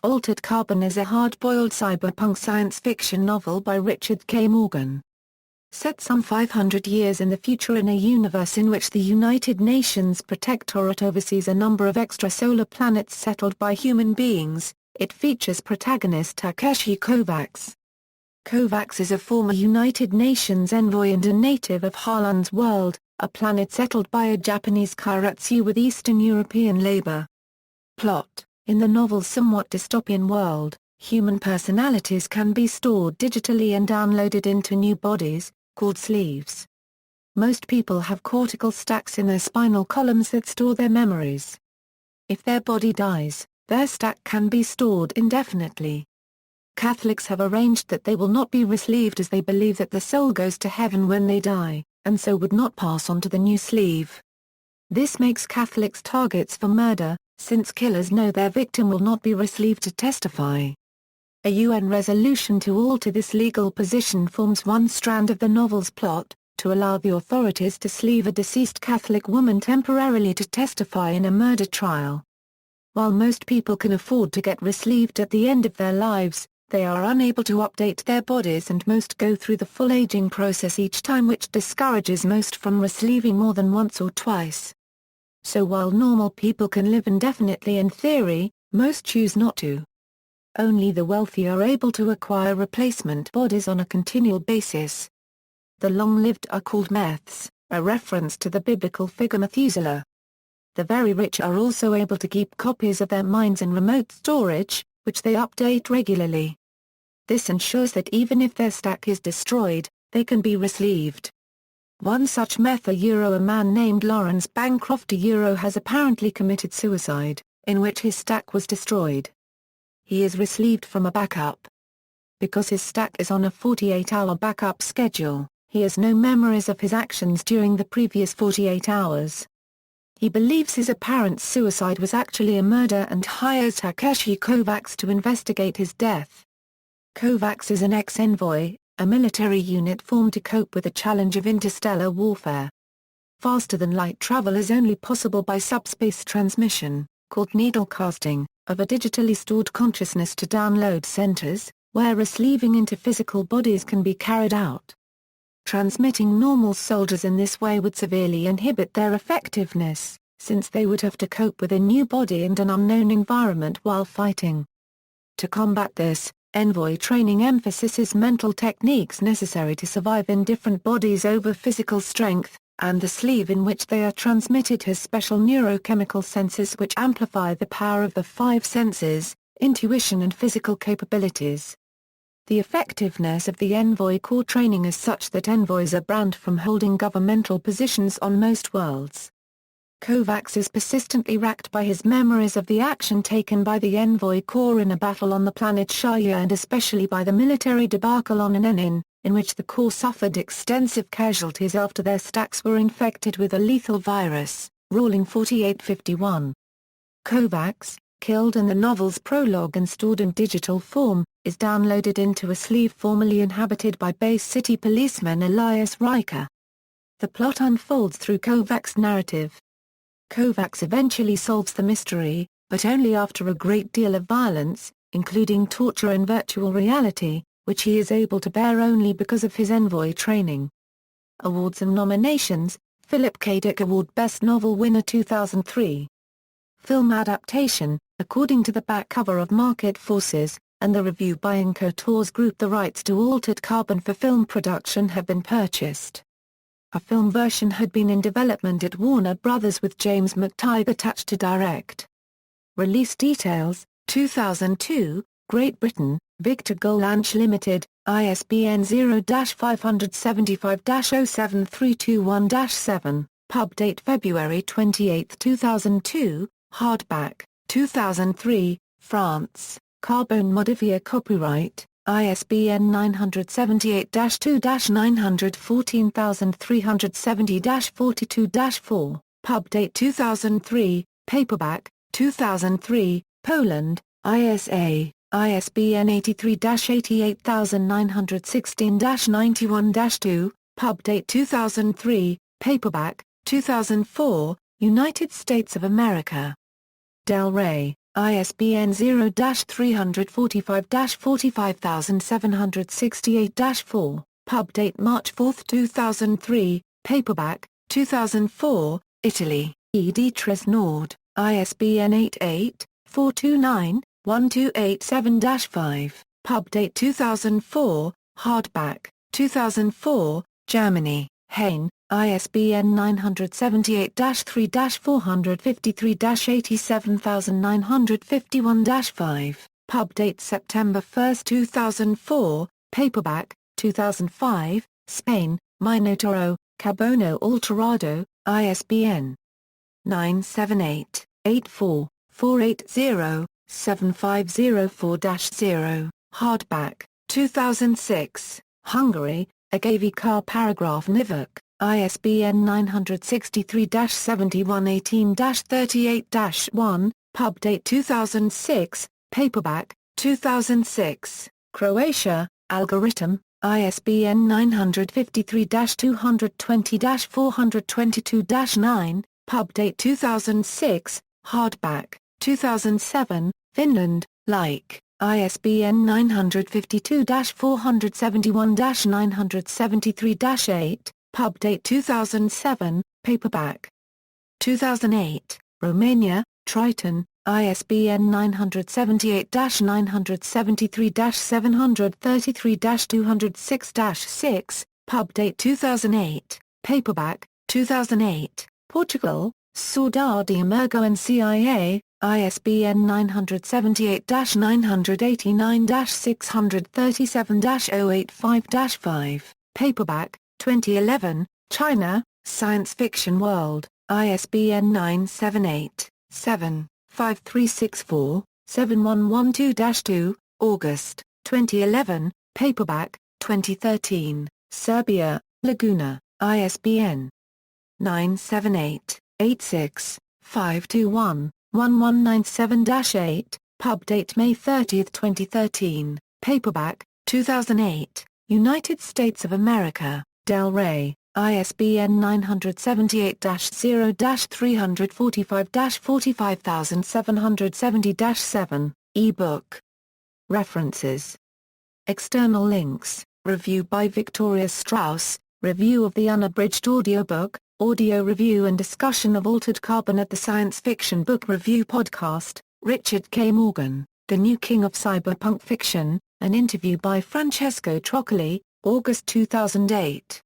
Altered Carbon is a hard-boiled cyberpunk science fiction novel by Richard K. Morgan. Set some 500 years in the future in a universe in which the United Nations Protectorate oversees a number of extrasolar planets settled by human beings, it features protagonist Takeshi Kovacs. Kovacs is a former United Nations Envoy and a native of Harlan's world, a planet settled by a Japanese keiretsu with Eastern European labor. Plot: in the novel's somewhat dystopian world, human personalities can be stored digitally and downloaded into new bodies, called sleeves. Most people have cortical stacks in their spinal columns that store their memories. If their body dies, their stack can be stored indefinitely. Catholics have arranged that they will not be resleeved as they believe that the soul goes to heaven when they die, and so would not pass on to the new sleeve. This makes Catholics targets for murder, since killers know their victim will not be resleeved to testify. A UN resolution to alter this legal position forms one strand of the novel's plot, to allow the authorities to sleeve a deceased Catholic woman temporarily to testify in a murder trial. While most people can afford to get resleeved at the end of their lives, they are unable to update their bodies and most go through the full aging process each time, which discourages most from resleeving more than once or twice. So while normal people can live indefinitely in theory, most choose not to. Only the wealthy are able to acquire replacement bodies on a continual basis. The long-lived are called meths, a reference to the biblical figure Methuselah. The very rich are also able to keep copies of their minds in remote storage, which they update regularly. This ensures that even if their stack is destroyed, they can be resleeved. One such meth a man named Lawrence Bancroft has apparently committed suicide, in which his stack was destroyed. He is resleeved from a backup. Because his stack is on a 48-hour backup schedule, he has no memories of his actions during the previous 48 hours. He believes his apparent suicide was actually a murder and hires Takeshi Kovacs to investigate his death. Kovacs is an ex-envoy, a military unit formed to cope with the challenge of interstellar warfare. Faster-than-light travel is only possible by subspace transmission, called needle casting, of a digitally stored consciousness to download centers, where resleeving into physical bodies can be carried out. Transmitting normal soldiers in this way would severely inhibit their effectiveness, since they would have to cope with a new body and an unknown environment while fighting. To combat this, envoy training emphasizes mental techniques necessary to survive in different bodies over physical strength, and the sleeve in which they are transmitted has special neurochemical sensors which amplify the power of the five senses, intuition and physical capabilities. The effectiveness of the envoy core training is such that envoys are banned from holding governmental positions on most worlds. Kovacs is persistently racked by his memories of the action taken by the envoy corps in a battle on the planet Shaya and especially by the military debacle on Anenin, in which the corps suffered extensive casualties after their stacks were infected with a lethal virus, Ruling 4851. Kovacs, killed in the novel's prologue and stored in digital form, is downloaded into a sleeve formerly inhabited by Bay City policeman Elias Riker. The plot unfolds through Kovacs' narrative. Kovacs eventually solves the mystery, but only after a great deal of violence, including torture in virtual reality, which he is able to bear only because of his envoy training. Awards and nominations: Philip K. Dick Award Best Novel Winner 2003. Film adaptation: according to the back cover of Market Forces, and the review by Inco Group, the rights to Altered Carbon for film production have been purchased. A film version had been in development at Warner Bros. With James McTighe attached to direct. Release details: 2002, Great Britain, Victor Gollancz Limited, ISBN 0-575-07321-7, pub date February 28, 2002, hardback, 2003, France, Carbone Modivia copyright, ISBN 978-2-914370-42-4, pub date 2003, paperback, 2003, Poland, ISA, ISBN 83-88916-91-2, pub date 2003, paperback, 2004, United States of America. Del Rey, ISBN 0-345-45768-4, pub date March 4, 2003, paperback, 2004, Italy, Editrice Nord, ISBN 88-429-1287-5, pub date 2004, hardback, 2004, Germany, Hain, ISBN 978-3-453-87951-5, pub date September 1, 2004, paperback, 2005, Spain, Minotauro, Carbono Alterado, ISBN 978-84-480-7504-0, hardback, 2006, Hungary, Agavi Car Paragraph Nivok, ISBN 963-7118-38-1, pub date 2006, paperback, 2006, Croatia, Algorithm, ISBN 953-220-422-9, pub date 2006, hardback, 2007, Finland, Like, ISBN 952-471-973-8, pub date 2007, paperback. 2008, Romania, Triton, ISBN 978-973-733-206-6, pub date 2008, paperback, 2008, Portugal, Saudade Emergo and CIA, ISBN 978-989-637-085-5, paperback, 2011, China, Science Fiction World, ISBN 978-7-5364-7112-2, August, 2011, paperback, 2013, Serbia, Laguna, ISBN 978-86-521-1197-8, pub date May 30, 2013, paperback, 2008, United States of America, Del Rey, ISBN 978-0-345-45770-7, ebook. References. External links, review by Victoria Strauss, review of the unabridged audiobook, audio review and discussion of Altered Carbon at the Science Fiction Book Review Podcast, Richard K. Morgan, The New King of Cyberpunk Fiction, an interview by Francesco Troccoli, August 2008.